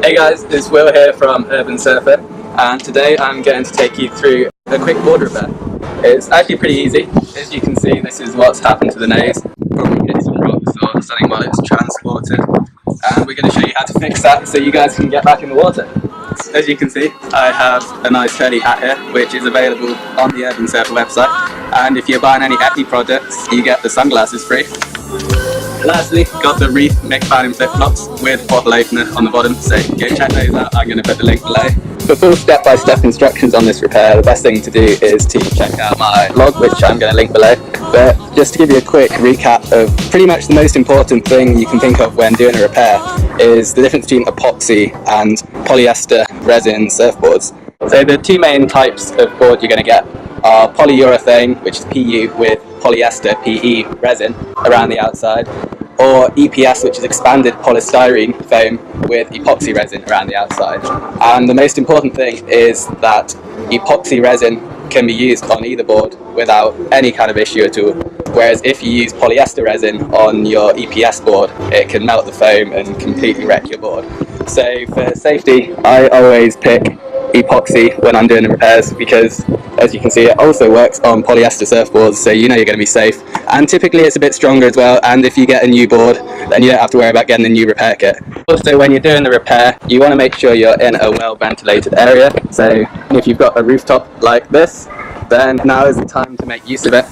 Hey guys, it's Will here from Urban Surfer, and today I'm going to take you through a quick board repair. It's actually pretty easy. As you can see, this is what's happened to the nose. Probably hit some rocks or something while it's transported, and we're going to show you how to fix that so you guys can get back in the water. As you can see, I have a nice curly hat here, which is available on the Urban Surfer website, and if you're buying any Epi products, you get the sunglasses free. Lastly, got the Reef McFadden flip-flops with bottle opener on the bottom, so go check those out. I'm going to put the link below. For full step-by-step instructions on this repair, the best thing to do is to check out my blog, which I'm going to link below. But just to give you a quick recap of pretty much the most important thing you can think of when doing a repair is the difference between epoxy and polyester resin surfboards. So the two main types of board you're going to get are polyurethane, which is PU, with polyester PE resin around the outside, or EPS, which is expanded polystyrene foam with epoxy resin around the outside. And the most important thing is that epoxy resin can be used on either board without any kind of issue at all, whereas if you use polyester resin on your EPS board, it can melt the foam and completely wreck your board. So for safety, I always pick epoxy when I'm doing the repairs, because as you can see, it also works on polyester surfboards, so you know you're going to be safe, and typically it's a bit stronger as well, and if you get a new board then you don't have to worry about getting a new repair kit. Also, when you're doing the repair, you want to make sure you're in a well ventilated area, so if you've got a rooftop like this, then now is the time to make use of it.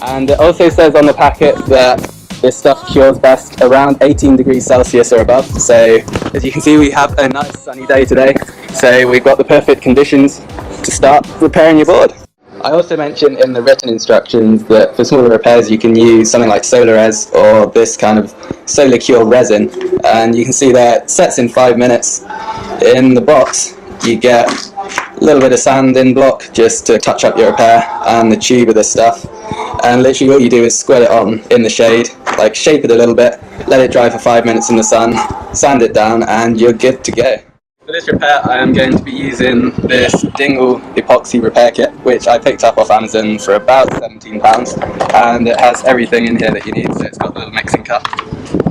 And it also says on the packet that this stuff cures best around 18 degrees Celsius or above. So as you can see, we have a nice sunny day today, so we've got the perfect conditions to start repairing your board. I also mentioned in the written instructions that for smaller repairs you can use something like Solarez or this kind of Solar Cure resin, and you can see that it sets in 5 minutes. In the box you get a little bit of sand in block just to touch up your repair, and the tube of this stuff, and literally all you do is squirt it on in the shade, like shape it a little bit, let it dry for 5 minutes in the sun, sand it down, and you're good to go. For this repair I am going to be using this Dingle epoxy repair kit, which I picked up off Amazon for about £17, and it has everything in here that you need. So it's got the little mixing cup,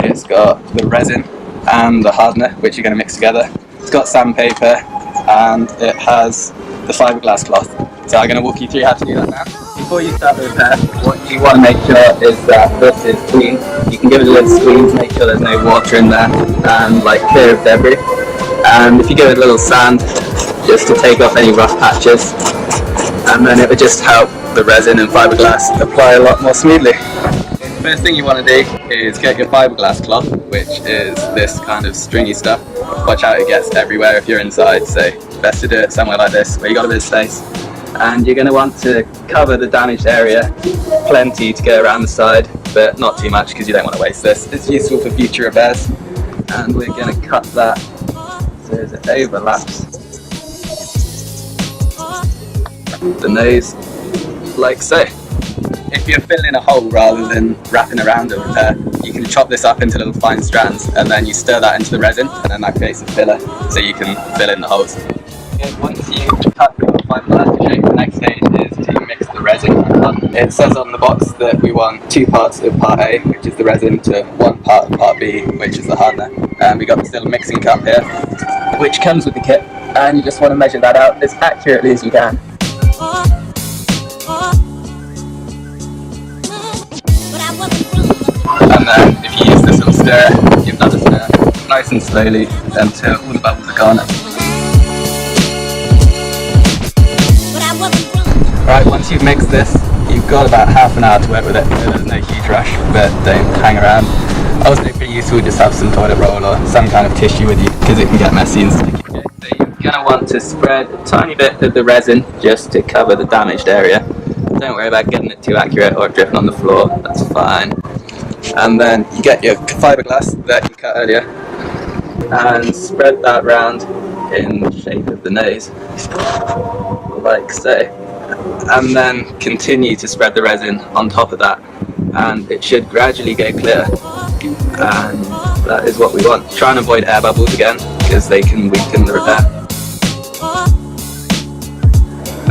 it's got the resin and the hardener, which you're going to mix together, it's got sandpaper, and it has the fiberglass cloth. So I'm going to walk you through how to do that now. Before you start the repair, what you want to make sure is that this is clean. You can give it a little squeeze, make sure there's no water in there, and like clear of debris. And if you give it a little sand, just to take off any rough patches, and then it will just help the resin and fiberglass apply a lot more smoothly. First thing you want to do is get your fiberglass cloth, which is this kind of stringy stuff. Watch out, it gets everywhere if you're inside, so best to do it somewhere like this where you got a bit of space. And you're going to want to cover the damaged area, plenty to go around the side, but not too much because you don't want to waste this. It's useful for future repairs, and we're going to cut that so as it overlaps the nose like so. If you're filling a hole rather than wrapping around a repair, you can chop this up into little fine strands, and then you stir that into the resin, and then that creates a filler so you can fill in the holes. Okay, once you cut the fiberglass to shape, the next stage is to mix the resin. It says on the box that we want 2 parts of part A, which is the resin, to 1 part of part B, which is the hardener. And we got this little mixing cup here, which comes with the kit, and you just want to measure that out as accurately as you can. And then if you use this little stirrer, give that a stir nice and slowly until all the bubbles are gone. Right, once you've mixed this, you've got about half an hour to work with it, so there's no huge rush, but don't hang around. Also pretty useful, just have some toilet roll or some kind of tissue with you, because it can get messy and sticky. Okay, so you're going to want to spread a tiny bit of the resin just to cover the damaged area. Don't worry about getting it too accurate or dripping on the floor, that's fine. And then you get your fiberglass that you cut earlier and spread that round in the shape of the nose, like so. And then continue to spread the resin on top of that, and it should gradually go clear, and that is what we want. Try and avoid air bubbles again, because they can weaken the repair.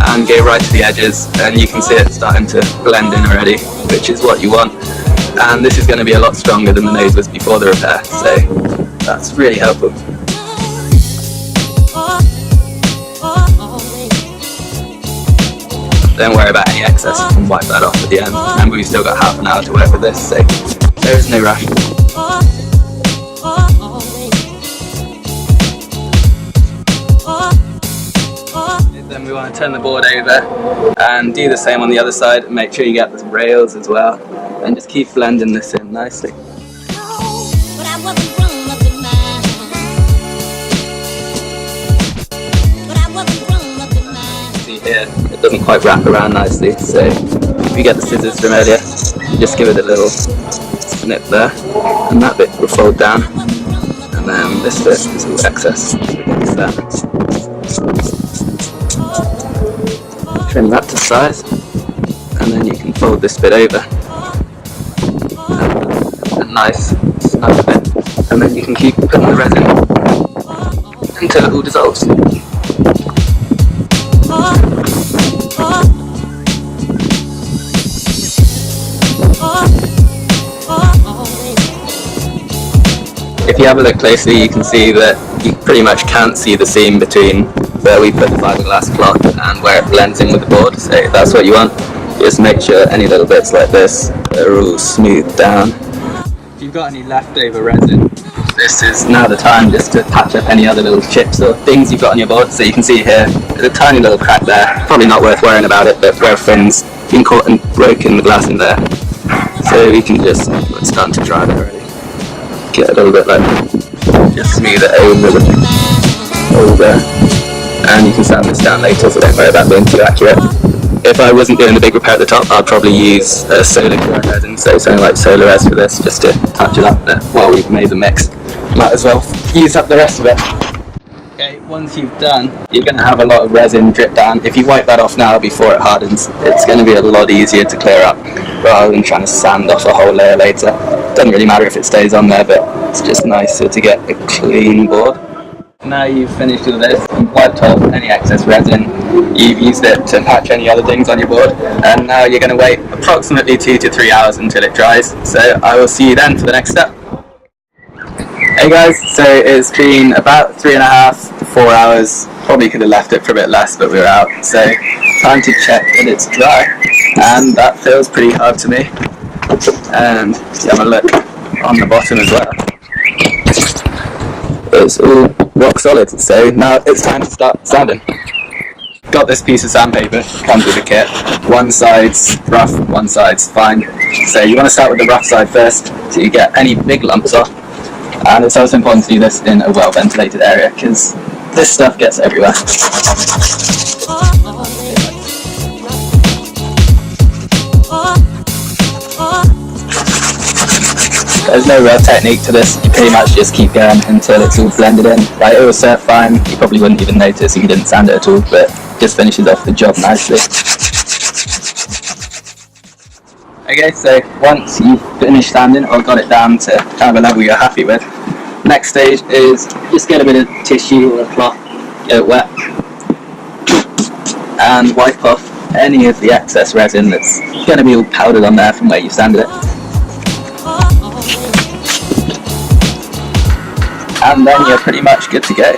And go right to the edges, and you can see it starting to blend in already, which is what you want. and this is going to be a lot stronger than the nose was before the repair, so that's really helpful. Don't worry about any excess, you can wipe that off at the end. Remember, we've still got half an hour to work with this, so there is no rush. Then we want to turn the board over and do the same on the other side, and make sure you get the rails as well, and just keep blending this in nicely. See here, it doesn't quite wrap around nicely, so if you get the scissors from earlier, you just give it a little snip there, and that bit will fold down, and then this bit is all excess. Trim that to size, and then you can fold this bit over, a nice snug bit, and then you can keep putting the resin until it all dissolves. If you have a look closely, you can see that you pretty much can't see the seam between where we put the fiberglass cloth and where it blends in with the board, so if that's what you want, just make sure any little bits like this are all smoothed down. If you've got any leftover resin, this is now the time just to patch up any other little chips or things you've got on your board. So you can see here, there's a tiny little crack there, probably not worth worrying about it, but where fins been caught and broken the glass in there. So we can just, it's starting to dry there already. Get a little bit like that. Just smooth it over, and you can sand this down later, so don't worry about being too accurate. If I wasn't doing the big repair at the top, I'd probably use a solar resin, so something like solar res for this, just to touch it up there while we've made the mix. Might as well use up the rest of it. Okay, once you've done, you're going to have a lot of resin drip down. If you wipe that off now before it hardens, it's going to be a lot easier to clear up, rather than trying to sand off a whole layer later. Doesn't really matter if it stays on there, but it's just nicer to get a clean board. Now you've finished with this, you've wiped off any excess resin, you've used it to patch any other things on your board, and now you're going to wait approximately 2 to 3 hours until it dries. So I will see you then for the next step. Hey guys, so it's been about 3.5 to 4 hours, probably could have left it for a bit less, but we were out, so time to check that it's dry, and that feels pretty hard to me. And you have a look on the bottom as well. It's all rock solid, so now it's time to start sanding. Got this piece of sandpaper, comes with the kit. One side's rough, one side's fine. So you want to start with the rough side first, so you get any big lumps off. And it's also important to do this in a well ventilated area, because this stuff gets everywhere. There's no real technique to this, you pretty much just keep going until it's all blended in. Like, it will surf fine, you probably wouldn't even notice if you didn't sand it at all, but it just finishes off the job nicely. Okay, so once you've finished sanding or got it down to kind of a level you're happy with, next stage is just get a bit of tissue or a cloth, get it wet, and wipe off any of the excess resin that's going to be all powdered on there from where you sanded it. And then you're pretty much good to go.